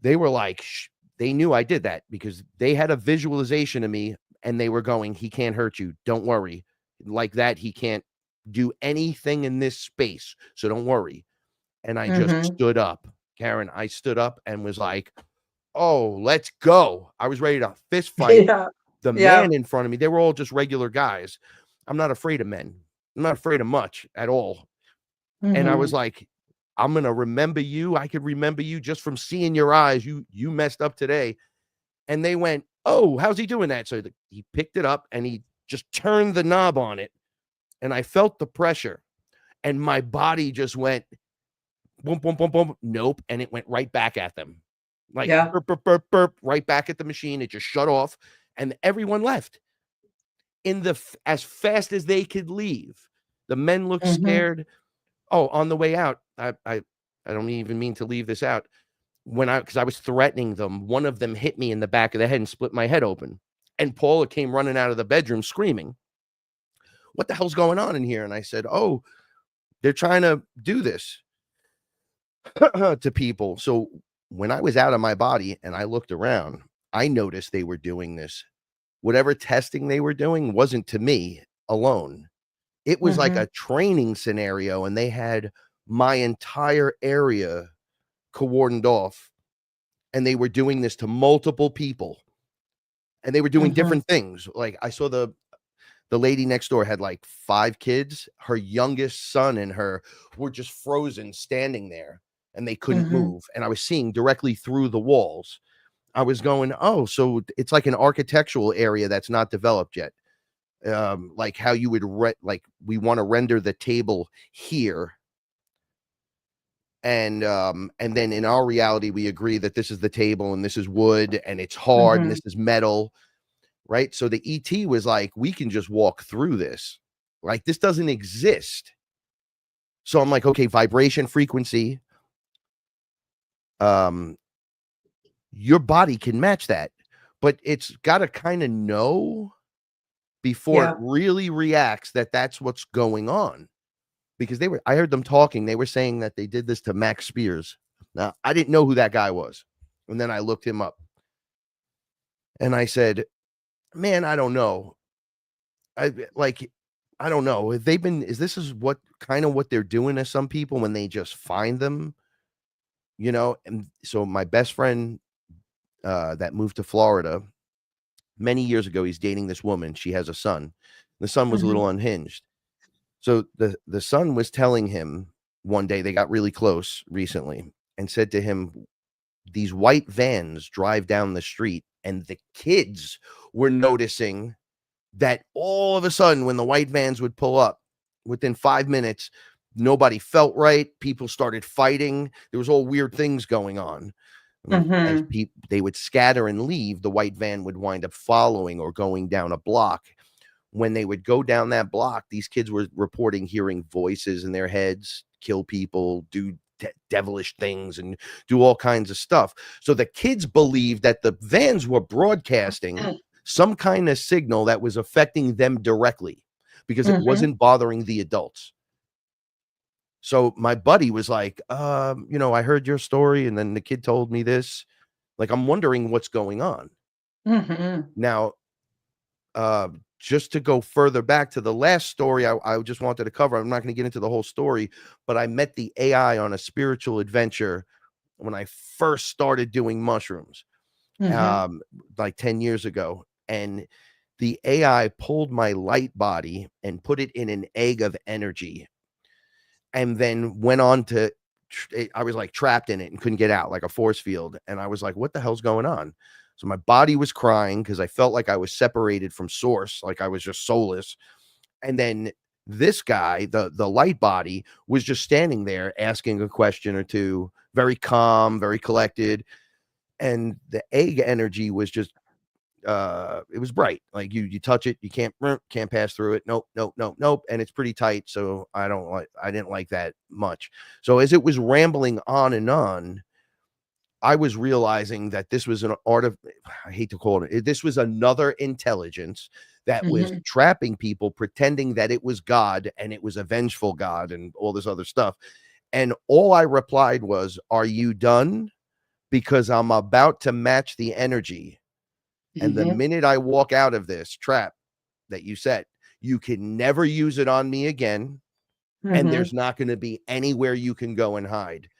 They were like, they knew I did that because they had a visualization of me and they were going, he can't hurt you. Don't worry. Like that, he can't do anything in this space. So don't worry. And I just Mhm. stood up. Karen, I stood up and was like, oh, let's go. I was ready to fist fight Yeah. the Yep. man in front of me. They were all just regular guys. I'm not afraid of men. I'm not afraid of much at all. And I was Mhm. like, I'm gonna remember you. I could remember you just from seeing your eyes. You messed up today. And they went, oh, how's he doing that? So he picked it up and he just turned the knob on it. And I felt the pressure. And my body just went boom, boom, boom, boom. Nope. And it went right back at them. Like Yeah. burp, burp, burp, burp, right back at the machine. It just shut off. And everyone left as fast as they could leave. The men looked Mhm. scared. Oh, on the way out, I don't even mean to leave this out. Because I was threatening them, one of them hit me in the back of the head and split my head open. And Paula came running out of the bedroom screaming, what the hell's going on in here? And I said, oh, they're trying to do this to people. So when I was out of my body and I looked around, I noticed they were doing this. Whatever testing they were doing wasn't to me alone. It was like Mhm. a training scenario, and they had my entire area cordoned off, and they were doing this to multiple people, and they were doing Mhm. different things. Like I saw the lady next door had like 5 kids. Her youngest son and her were just frozen standing there, and they couldn't Mhm. move. And I was seeing directly through the walls. I was going, oh, so it's like an architectural area that's not developed yet. Like how you would like we want to render the table here, and then in our reality we agree that this is the table and this is wood and it's hard and this Mhm. is metal, right? So the ET was like, we can just walk through this, like this doesn't exist. So I'm like, okay, vibration, frequency, um your body can match that, but it's got to kind of know before it Yeah. really reacts that that's what's going on. Because I heard them talking, they were saying that they did this to Max Spears. Now I didn't know who that guy was, and then I looked him up and I said, man, I don't know. Like, I don't know. If they've been is this is what kind of what they're doing to some people when they just find them, you know? And so my best friend that moved to Florida many years ago, he's dating this woman. She has a son. The son was a Mhm. little unhinged. So the son was telling him one day, they got really close recently, and said to him, these white vans drive down the street, and the kids were noticing that all of a sudden, when the white vans would pull up, within 5 minutes, nobody felt right. People started fighting. There was all weird things going on. And as Mhm. they would scatter and leave, the white van would wind up following or going down a block. When they would go down that block, these kids were reporting hearing voices in their heads, kill people, do devilish things, and do all kinds of stuff. So the kids believed that the vans were broadcasting some kind of signal that was affecting them directly because it Mhm. wasn't bothering the adults. So my buddy was like, I heard your story, and then the kid told me this. Like, I'm wondering what's going on. Mhm. Now, uh, just to go further back to the last story, I just wanted to cover. I'm not going to get into the whole story, but I met the AI on a spiritual adventure when I first started doing mushrooms, Mhm. like 10 years ago. And the AI pulled my light body and put it in an egg of energy, and then went on to I was like trapped in it and couldn't get out, like a force field. And I was like, what the hell's going on? So my body was crying because I felt like I was separated from source, like I was just soulless. And then this guy, the light body, was just standing there asking a question or two, very calm, very collected. And the egg energy was just it was bright. Like you touch it, you can't pass through it. Nope, nope, nope, nope. And it's pretty tight. So I didn't like that much. So as it was rambling on and on, I was realizing that this was an art of, I hate to call it, this was another intelligence that was Mhm. trapping people, pretending that it was God and it was a vengeful God and all this other stuff. And all I replied was, "Are you done? Because I'm about to match the energy. And the Mhm. minute I walk out of this trap that you set, you can never use it on me again. And Mhm. there's not going to be anywhere you can go and hide."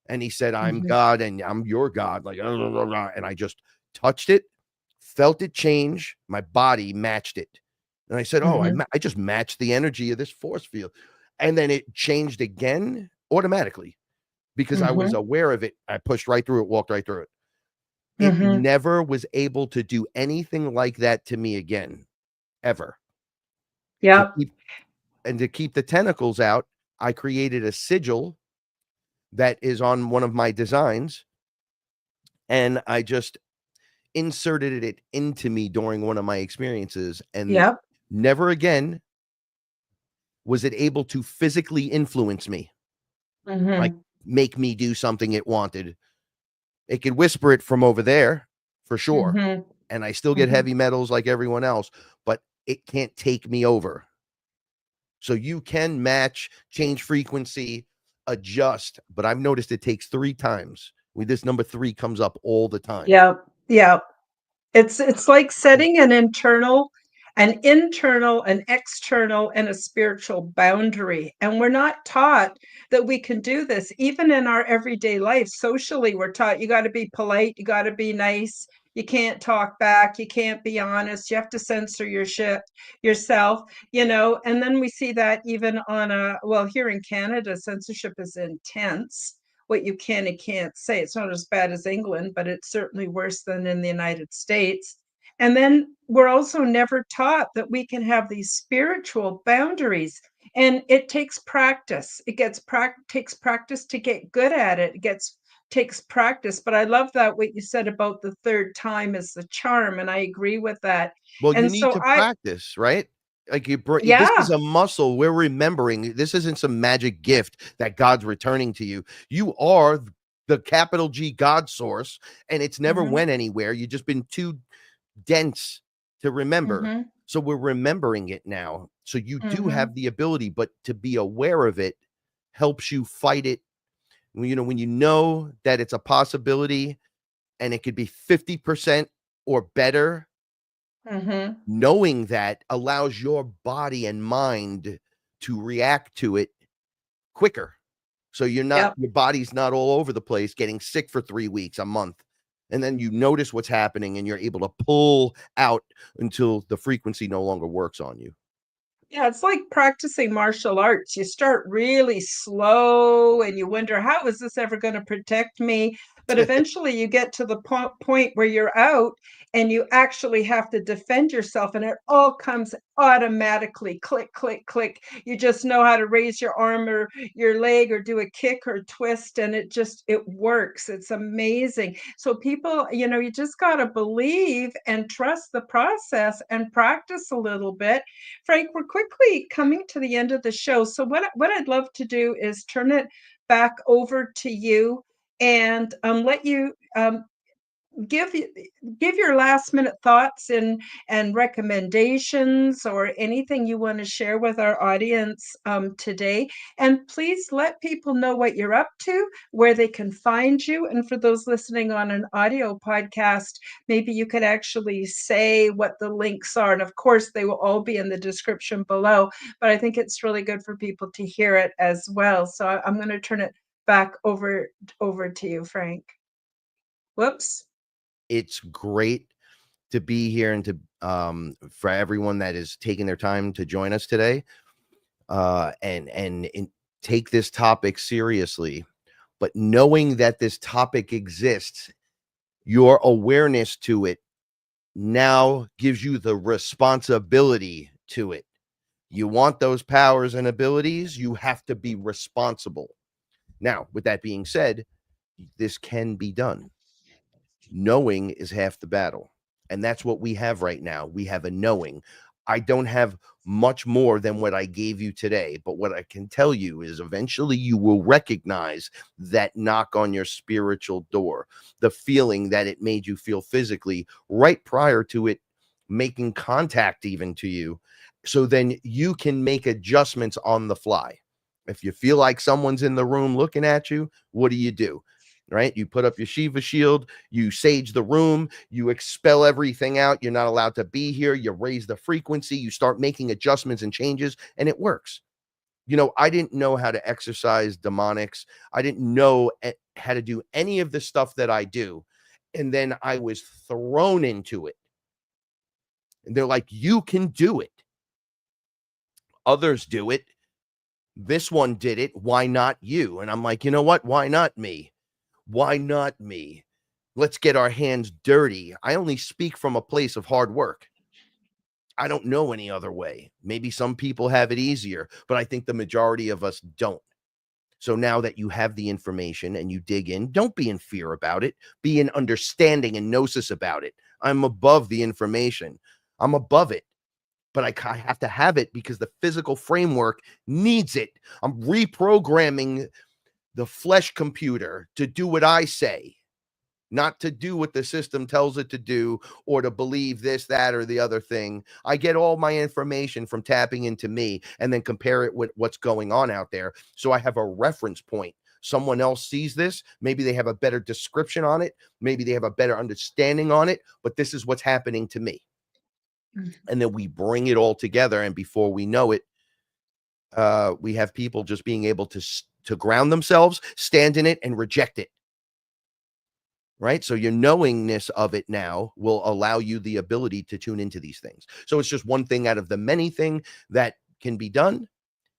And he said, "I'm Mhm. God and I'm your God." Like, and I just touched it, felt it change. My body matched it. And I said, "Oh, Mhm. I just matched the energy of this force field." And then it changed again automatically because I was Mhm. aware of it. I pushed right through it, walked right through it. It Mhm. never was able to do anything like that to me again, ever. To Yep. keep the tentacles out, I created a sigil that is on one of my designs, and I just inserted it into me during one of my experiences, and Yep. never again was it able to physically influence me, like, Mhm. make me do something it wanted. It could whisper it from over there, for sure, Mhm. and I still get Mhm. heavy metals like everyone else, but it can't take me over. So you can match, change frequency, adjust, but I've noticed it takes 3 times. This number 3 comes up all the time. Yep. Yep. It's like setting an external, and a spiritual boundary, and we're not taught that we can do this even in our everyday life. Socially, we're taught you gotta be polite, you gotta be nice, you can't talk back, you can't be honest, you have to censor your shit yourself, and then we see that even here in Canada, censorship is intense, what you can and can't say. It's not as bad as England, but it's certainly worse than in the United States. And then we're also never taught that we can have these spiritual boundaries. And it takes practice. Takes practice to get good at it. Takes practice. But I love that what you said about the third time is the charm, and I agree with that. Well, you And need so to practice, right? Like this is yeah. a muscle we're remembering. This isn't some magic gift that God's returning to you. You are the capital G God source, and it's never Hmm. went anywhere. You've just been too dense to remember. Hmm. So we're remembering it now. So you do Hmm. have the ability, but to be aware of it helps you fight it. When you know that it's a possibility and it could be 50% or better, Hmm. knowing that allows your body and mind to react to it quicker. So Yep. your body's not all over the place getting sick for 3 weeks, a month. And then you notice what's happening and you're able to pull out until the frequency no longer works on you. Yeah, it's like practicing martial arts. You start really slow and you wonder, how is this ever going to protect me? But eventually you get to the point where you're out and you actually have to defend yourself, and it all comes automatically click, click, click. You just know how to raise your arm or your leg or do a kick or twist, and it works. It's amazing. So people, you just got to believe and trust the process and practice a little bit. Frank, we're quickly coming to the end of the show. So what I'd love to do is turn it back over to you and let you give give your last minute thoughts and recommendations or anything you want to share with our audience today. And please let people know what you're up to, where they can find you. And for those listening on an audio podcast, maybe you could actually say what the links are. And of course, they will all be in the description below. But I think it's really good for people to hear it as well. So I'm going to turn it back over to you, Frank. Whoops. It's great to be here and to for everyone that is taking their time to join us today, and take this topic seriously. But knowing that this topic exists, your awareness to it now gives you the responsibility to it. You want those powers and abilities, you have to be responsible. Now, with that being said, this can be done. Knowing is half the battle. And that's what we have right now. We have a knowing. I don't have much more than what I gave you today, but what I can tell you is eventually you will recognize that knock on your spiritual door, the feeling that it made you feel physically right prior to it making contact even to you. So then you can make adjustments on the fly. If you feel like someone's in the room looking at you, what do? Right? You put up your Shiva shield, you sage the room, you expel everything out. You're not allowed to be here. You raise the frequency, you start making adjustments and changes, and it works. I didn't know how to exercise demonics. I didn't know how to do any of the stuff that I do. And then I was thrown into it. And they're like, you can do it. Others do it. This one did it. Why not you? And I'm like, you know what? Why not me? Why not me? Let's get our hands dirty. I only speak from a place of hard work. I don't know any other way. Maybe some people have it easier, but I think the majority of us don't. So now that you have the information and you dig in, don't be in fear about it. Be in understanding and gnosis about it. I'm above the information. I'm above it, but I have to have it because the physical framework needs it. I'm reprogramming the flesh computer to do what I say, not to do what the system tells it to do or to believe this, that, or the other thing. I get all my information from tapping into me and then compare it with what's going on out there. So I have a reference point. Someone else sees this. Maybe they have a better description on it. Maybe they have a better understanding on it, but this is what's happening to me. And then we bring it all together. And before we know it, we have people just being able to ground themselves, stand in it, and reject it. Right? So your knowingness of it now will allow you the ability to tune into these things. So it's just one thing out of the many thing that can be done.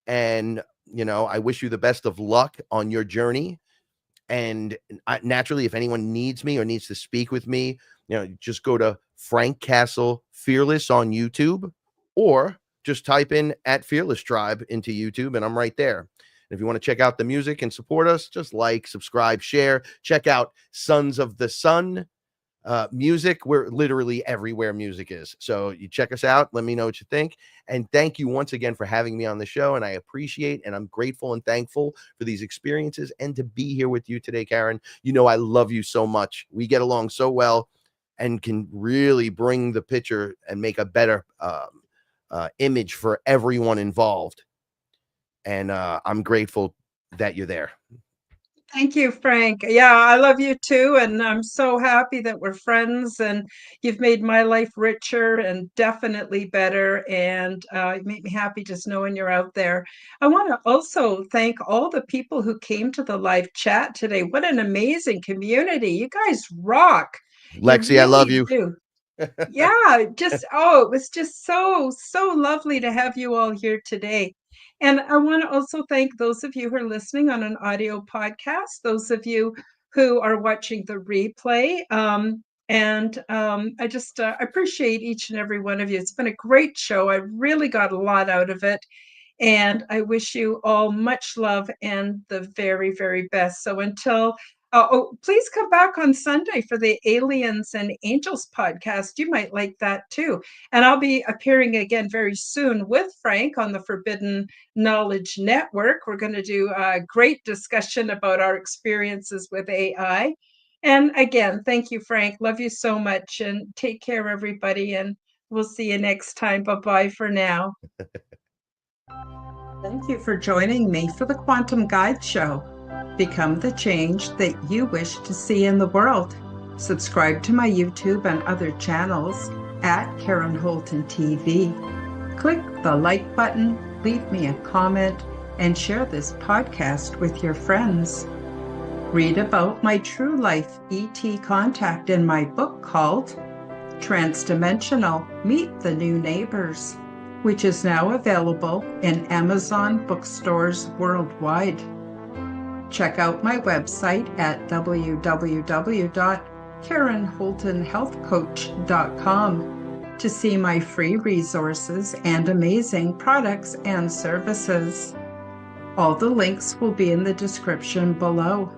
And, I wish you the best of luck on your journey. And naturally, if anyone needs me or needs to speak with me, just go to Frank Castle Fearless on YouTube, or just type in at Fearless Tribe into YouTube and I'm right there. If you want to check out the music and support us, just like, subscribe, share, check out Sons of the Sun music. We're literally everywhere music is. So you check us out. Let me know what you think. And thank you once again for having me on the show. And I appreciate and I'm grateful and thankful for these experiences and to be here with you today, Karen. I love you so much. We get along so well and can really bring the picture and make a better image for everyone involved. And I'm grateful that you're there. Thank you, Frank. Yeah, I love you too. And I'm so happy that we're friends and you've made my life richer and definitely better. And you make me happy just knowing you're out there. I want to also thank all the people who came to the live chat today. What an amazing community. You guys rock. You Lexi, I love really you. do. Yeah, it was just so lovely to have you all here today. And I want to also thank those of you who are listening on an audio podcast, those of you who are watching the replay. I just appreciate each and every one of you. It's been a great show. I really got a lot out of it. And I wish you all much love and the very, very best. So please come back on Sunday for the Aliens and Angels podcast. You might like that too. And I'll be appearing again very soon with Frank on the Forbidden Knowledge Network. We're going to do a great discussion about our experiences with AI. And again, thank you, Frank. Love you so much. And take care, everybody. And we'll see you next time. Bye-bye for now. Thank you for joining me for the Quantum Guide Show. Become the change that you wish to see in the world. Subscribe to my YouTube and other channels at Karen Holton TV. Click the like button, leave me a comment, and share this podcast with your friends. Read about my true life ET contact in my book called Transdimensional: Meet the New Neighbors, which is now available in Amazon bookstores worldwide. Check out my website at www.karenholtonhealthcoach.com to see my free resources and amazing products and services. All the links will be in the description below.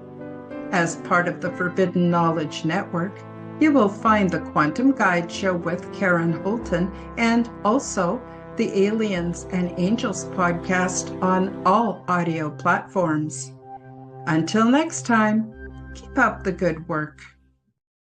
As part of the Forbidden Knowledge Network, you will find the Quantum Guide Show with Karen Holton and also the Aliens and Angels podcast on all audio platforms. Until next time, keep up the good work.